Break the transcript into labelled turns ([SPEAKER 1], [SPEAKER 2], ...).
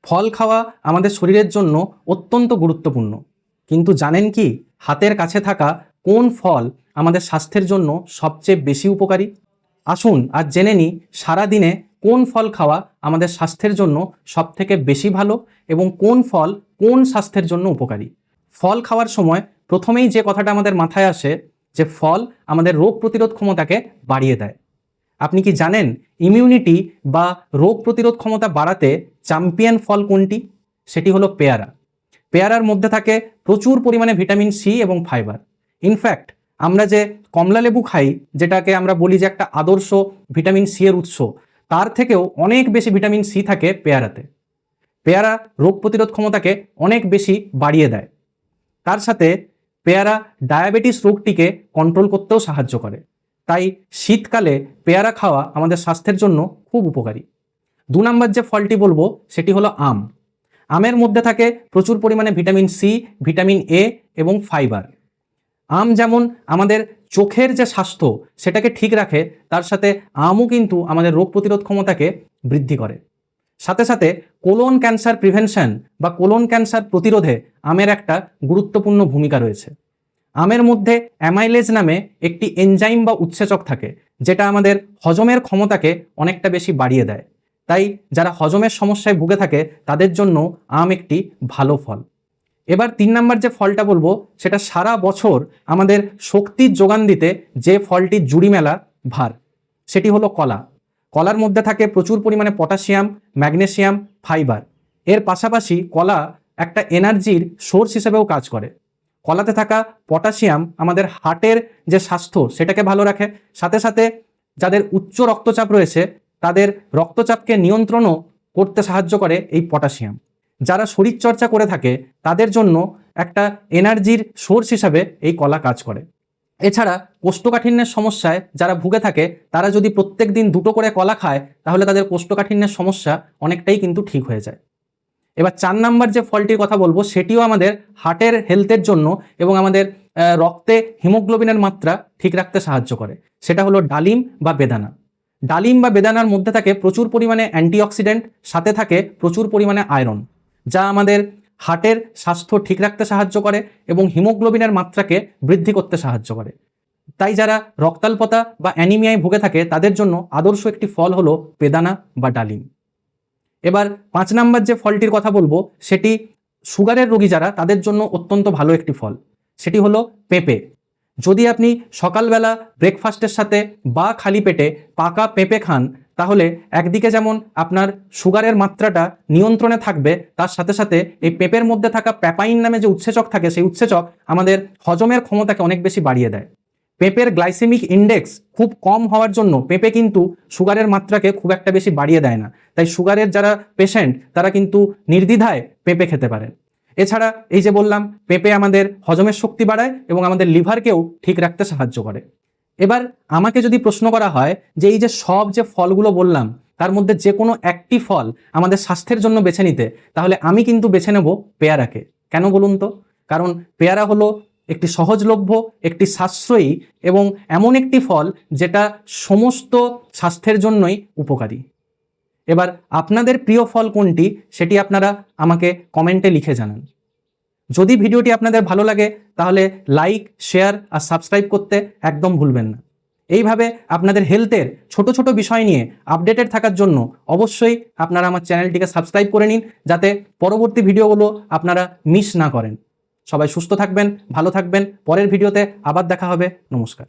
[SPEAKER 1] ফল খাওয়া আমাদের শরীরের জন্য অত্যন্ত গুরুত্বপূর্ণ, কিন্তু জানেন কি হাতের কাছে থাকা কোন ফল আমাদের স্বাস্থ্যের জন্য সবচেয়ে বেশি উপকারী? আসুন আজ জেনে নিই সারাদিনে কোন ফল খাওয়া আমাদের স্বাস্থ্যের জন্য সবথেকে বেশি ভালো এবং কোন ফল কোন স্বাস্থ্যের জন্য উপকারী। ফল খাওয়ার সময় প্রথমেই যে কথাটা আমাদের মাথায় আসে যে ফল আমাদের রোগ প্রতিরোধ ক্ষমতাকে বাড়িয়ে দেয়। আপনি কি জানেন ইমিউনিটি বা রোগ প্রতিরোধ ক্ষমতা বাড়াতে চ্যাম্পিয়ন ফল কোনটি? সেটি হলো পেয়ারা। পেয়ারার মধ্যে থাকে প্রচুর পরিমাণে ভিটামিন সি এবং ফাইবার। ইনফ্যাক্ট আমরা যে কমলা লেবু খাই, যেটাকে আমরা বলি যে একটা আদর্শ ভিটামিন সি এর উৎস, তার থেকেও অনেক বেশি ভিটামিন সি থাকে পেয়ারাতে। পেয়ারা রোগ প্রতিরোধ ক্ষমতাকে অনেক বেশি বাড়িয়ে দেয়। তার সাথে পেয়ারা ডায়াবেটিস রোগটিকে কন্ট্রোল করতেও সাহায্য করে। তাই শীতকালে পেয়ারা খাওয়া আমাদের স্বাস্থ্যের জন্য খুব উপকারী। 2 নম্বর যে ফলটি বলবো সেটি হলো আম। আমের মধ্যে থাকে প্রচুর পরিমাণে ভিটামিন সি, ভিটামিন এ এবং ফাইবার। আম যেমন আমাদের চোখের যে স্বাস্থ্য সেটাকে ঠিক রাখে, তার সাথে আমও কিন্তু আমাদের রোগ প্রতিরোধ ক্ষমতাকে বৃদ্ধি করে। সাথে সাথে কোলন ক্যান্সার প্রিভেনশন বা কোলন ক্যান্সার প্রতিরোধে আমের একটা গুরুত্বপূর্ণ ভূমিকা রয়েছে। আমের মধ্যে অ্যামাইলেজ নামে একটি এনজাইম বা উৎসেচক থাকে, যেটা আমাদের হজমের ক্ষমতাকে অনেকটা বেশি বাড়িয়ে দেয়। তাই যারা হজমের সমস্যায় ভুগে থাকে তাদের জন্য আম একটি ভালো ফল। এবার 3 নম্বর যে ফলটা বলবো সেটা সারা বছর আমাদের শক্তির যোগান দিতে যে ফলটির জুড়ি মেলা ভার, সেটি হলো কলা। কলার মধ্যে থাকে প্রচুর পরিমাণে পটাশিয়াম, ম্যাগনেসিয়াম, ফাইবার। এর পাশাপাশি কলা একটা এনার্জির সোর্স হিসেবেও কাজ করে। কলাতে থাকা পটাশিয়াম আমাদের হার্টের যে স্বাস্থ্য সেটাকে ভালো রাখে, সাথে সাথে যাদের উচ্চ রক্তচাপ রয়েছে তাদের রক্তচাপকে নিয়ন্ত্রণও করতে সাহায্য করে এই পটাশিয়াম। যারা শরীরচর্চা করে থাকে তাদের জন্য একটা এনার্জির সোর্স হিসাবে এই কলা কাজ করে। এছাড়া কোষ্ঠকাঠিন্যের সমস্যায় যারা ভুগে থাকে তারা যদি প্রত্যেক দিন 2টো করে কলা খায় তাহলে তাদের কোষ্ঠকাঠিন্যের সমস্যা অনেকটাই কিন্তু ঠিক হয়ে যায়। এবার 4 নম্বর যে ফলটির কথা বলবো সেটিও আমাদের হার্টের হেলথের জন্য এবং আমাদের রক্তে হিমোগ্লোবিনের মাত্রা ঠিক রাখতে সাহায্য করে। সেটা হলো ডালিম বা বেদানা। ডালিম বা বেদানার মধ্যে থাকে প্রচুর পরিমাণে অ্যান্টিঅক্সিডেন্ট, সাথে থাকে প্রচুর পরিমাণে আয়রন, যা আমাদের হার্টের স্বাস্থ্য ঠিক রাখতে সাহায্য করে এবং হিমোগ্লোবিনের মাত্রাকে বৃদ্ধি করতে সাহায্য করে। তাই যারা রক্তাল্পতা বা অ্যানিমিয়ায় ভুগে থাকে তাদের জন্য আদর্শ একটি ফল হলো বেদানা বা ডালিম। এবার 5 নম্বর যে ফলটির কথা বলবো সেটি সুগারের রোগী যারা তাদের জন্য অত্যন্ত ভালো একটি ফল, সেটি হলো পেঁপে। যদি আপনি সকালবেলা ব্রেকফাস্টের সাথে বা খালি পেটে পাকা পেঁপে খান তাহলে একদিকে যেমন আপনার সুগারের মাত্রাটা নিয়ন্ত্রণে থাকবে, তার সাথে সাথে এই পেঁপের মধ্যে থাকা প্যাপাইন নামে যে উৎসেচক থাকে সেই উৎসেচক আমাদের হজমের ক্ষমতাকে অনেক বেশি বাড়িয়ে দেয়। পেঁপের গ্লাইসেমিক ইন্ডেক্স খুব কম হওয়ার জন্য পেঁপে কিন্তু সুগারের মাত্রাকে খুব একটা বেশি বাড়িয়ে দেয় না। তাই সুগারের যারা পেশেন্ট তারা কিন্তু নির্দ্বিধায় পেঁপে খেতে পারেন। এছাড়া এই যে বললাম পেঁপে আমাদের হজমের শক্তি বাড়ায় এবং আমাদের লিভারকেও ঠিক রাখতে সাহায্য করে। এবার আমাকে যদি প্রশ্ন করা হয় যে এই যে সব যে ফলগুলো বললাম তার মধ্যে যে কোনো একটি ফল আমাদের স্বাস্থ্যের জন্য বেছে নিতে, তাহলে আমি কিন্তু বেছে নেব পেয়ারাকে। কেন বলুন তো? কারণ পেয়ারা হলো একটি সহজলভ্য, একটি সাশ্রয়ী এবং এমন একটি ফল যেটা সমস্ত স্বাস্থ্যের জন্যই উপকারী। এবার আপনাদের প্রিয় ফল কোনটি সেটি আপনারা আমাকে কমেন্টে লিখে জানান। যদি ভিডিওটি আপনাদের ভালো লাগে তাহলে লাইক, শেয়ার আর সাবস্ক্রাইব করতে একদম ভুলবেন না। এইভাবে আপনাদের হেলথের ছোট ছোট বিষয় নিয়ে আপডেটেড থাকার জন্য অবশ্যই আপনারা আমার চ্যানেলটিকে সাবস্ক্রাইব করে নিন, যাতে পরবর্তী ভিডিওগুলো আপনারা মিস না করেন। সবাই সুস্থ থাকবেন, ভালো থাকবেন। পরের ভিডিওতে আবার দেখা হবে। নমস্কার।